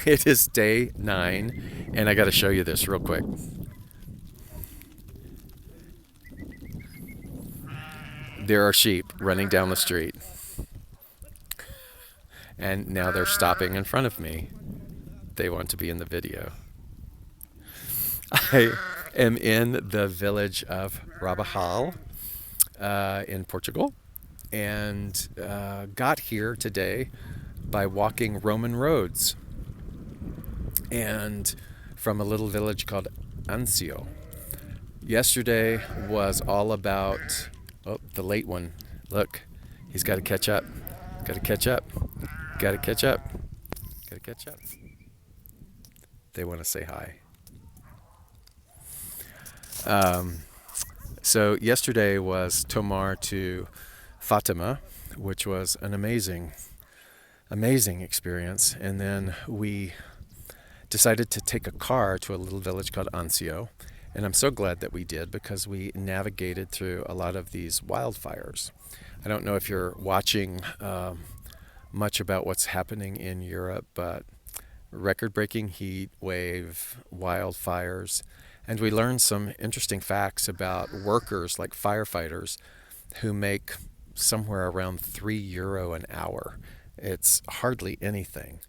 It is day 9, and I got to show you this real quick. There are sheep running down the street, and now they're stopping in front of me. They want to be in the video. I am in the village of Rabacal in Portugal, and got here today by walking Roman roads and from a little village called Ansaio. Yesterday was all about, oh, the late one. Look, he's got to catch up. Got to catch up. Got to catch up. Got to catch up. They want to say hi. Um, so yesterday was Tomar to Fatima, which was an amazing experience. And then we decided to take a car to a little village called Ansaio. And I'm so glad that we did because we navigated through a lot of these wildfires. I don't know if you're watching much about what's happening in Europe, but record-breaking heat wave, wildfires, and we learned some interesting facts about workers like firefighters who make somewhere around €3 an hour. It's hardly anything.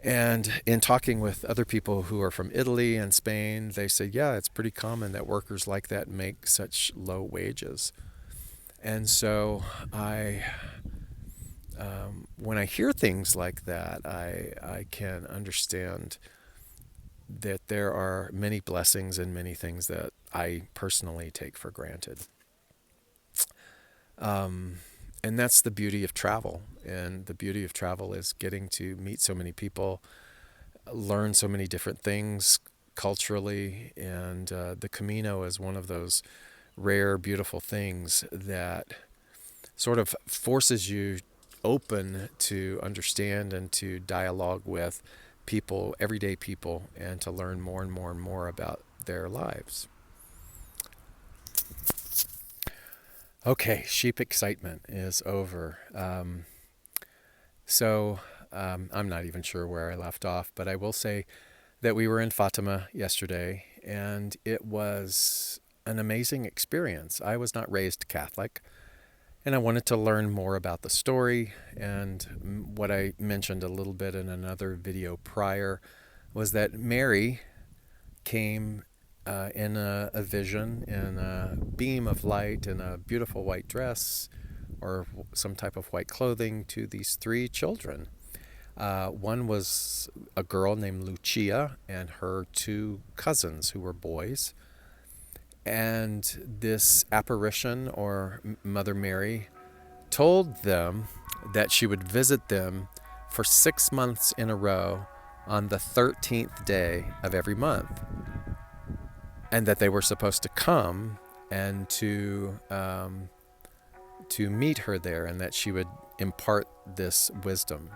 And in talking with other people who are from Italy and Spain, they say, yeah, it's pretty common that workers like that make such low wages. And so when I hear things like that, I can understand that there are many blessings and many things that I personally take for granted. And that's the beauty of travel. And the beauty of travel is getting to meet so many people, learn so many different things culturally. And the Camino is one of those rare, beautiful things that sort of forces you open to understand and to dialogue with people, everyday people, and to learn more and more and more about their lives. Okay, sheep excitement is over. I'm not even sure where I left off, but I will say that we were in Fatima yesterday, and it was an amazing experience. I was not raised Catholic, and I wanted to learn more about the story. And what I mentioned a little bit in another video prior was that Mary came in a vision, in a beam of light, in a beautiful white dress or some type of white clothing to these 3 children. One was a girl named Lucia and her 2 cousins who were boys. And this apparition, or Mother Mary, told them that she would visit them for 6 months in a row on the 13th day of every month, and that they were supposed to come and to meet her there, and that she would impart this wisdom.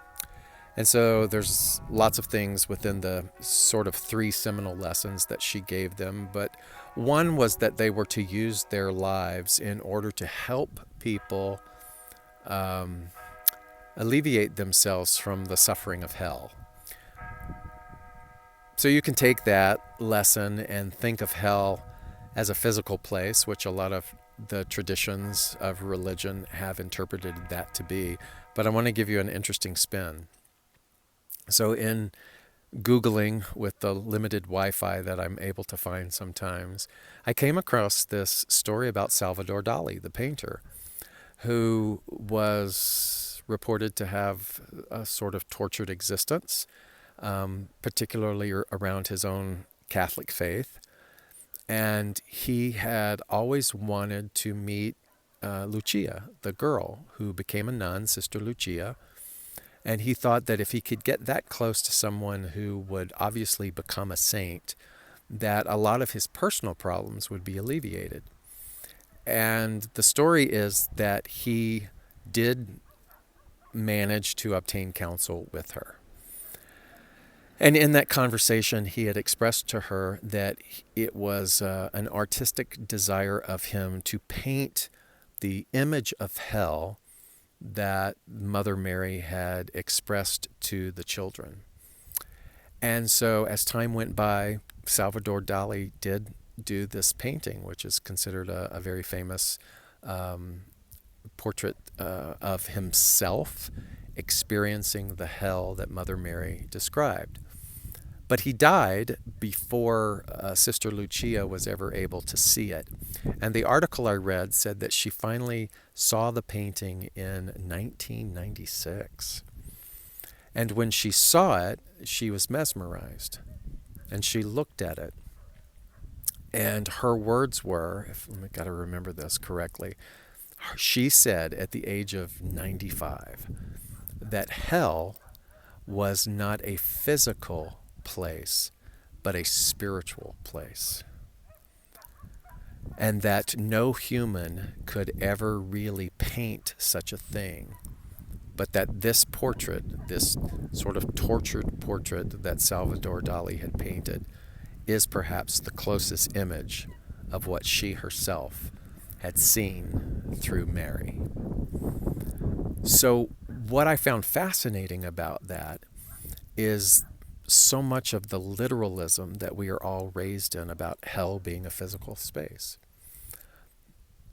And so there's lots of things within the sort of 3 seminal lessons that she gave them, but one was that they were to use their lives in order to help people alleviate themselves from the suffering of hell. So you can take that lesson and think of hell as a physical place, which a lot of the traditions of religion have interpreted that to be. But I want to give you an interesting spin. So in Googling with the limited Wi-Fi that I'm able to find sometimes, I came across this story about Salvador Dali, the painter, who was reported to have a sort of tortured existence, particularly around his own Catholic faith. And he had always wanted to meet Lucia, the girl who became a nun, Sister Lucia. And he thought that if he could get that close to someone who would obviously become a saint, that a lot of his personal problems would be alleviated. And the story is that he did manage to obtain counsel with her. And in that conversation, he had expressed to her that it was an artistic desire of him to paint the image of hell that Mother Mary had expressed to the children. And so as time went by, Salvador Dali did do this painting, which is considered a very famous um, portrait of himself experiencing the hell that Mother Mary described. But he died before Sister Lucia was ever able to see it. And the article I read said that she finally saw the painting in 1996. And when she saw it, she was mesmerized. And she looked at it. And her words were, if I got to remember this correctly, she said at the age of 95 that hell was not a physical place, but a spiritual place. And that no human could ever really paint such a thing, but that this portrait, this sort of tortured portrait that Salvador Dali had painted, is perhaps the closest image of what she herself had seen through Mary. So, what I found fascinating about that is so much of the literalism that we are all raised in about hell being a physical space.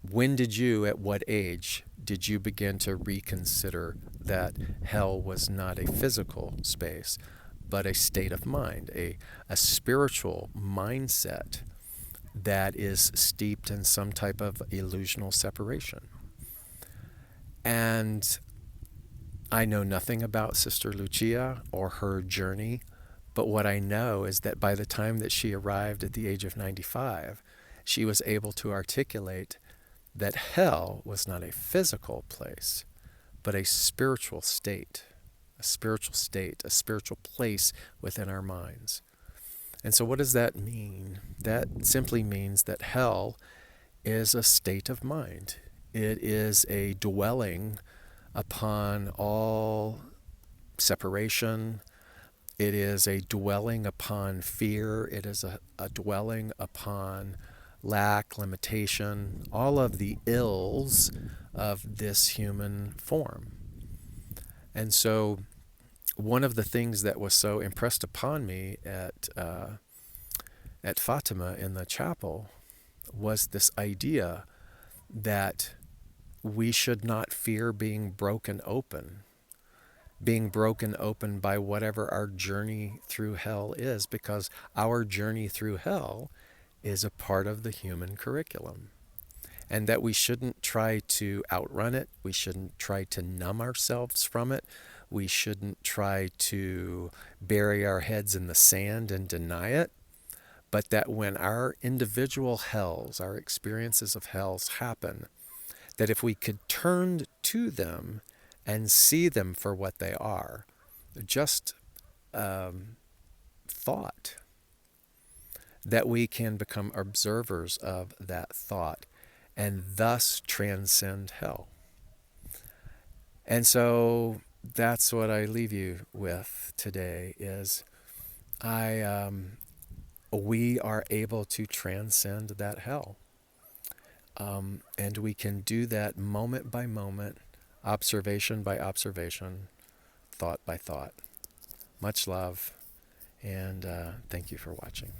When did you, at what age, did you begin to reconsider that hell was not a physical space, but a state of mind, a spiritual mindset that is steeped in some type of illusional separation? And I know nothing about Sister Lucia or her journey, but what I know is that by the time that she arrived at the age of 95, she was able to articulate that hell was not a physical place, but a spiritual state, a spiritual state, a spiritual place within our minds. And so what does that mean? That simply means that hell is a state of mind. It is a dwelling upon all separation. It is a dwelling upon fear. It is a dwelling upon lack, limitation, all of the ills of this human form. And so one of the things that was so impressed upon me at Fatima in the chapel was this idea that we should not fear being broken open by whatever our journey through hell is, because our journey through hell is a part of the human curriculum. And that we shouldn't try to outrun it. We shouldn't try to numb ourselves from it. We shouldn't try to bury our heads in the sand and deny it. But that when our individual hells, our experiences of hells happen, that if we could turn to them and see them for what they are, just thought, that we can become observers of that thought and thus transcend hell. And so that's what I leave you with today is we are able to transcend that hell. And we can do that moment by moment, observation by observation, thought by thought. Much love, and thank you for watching.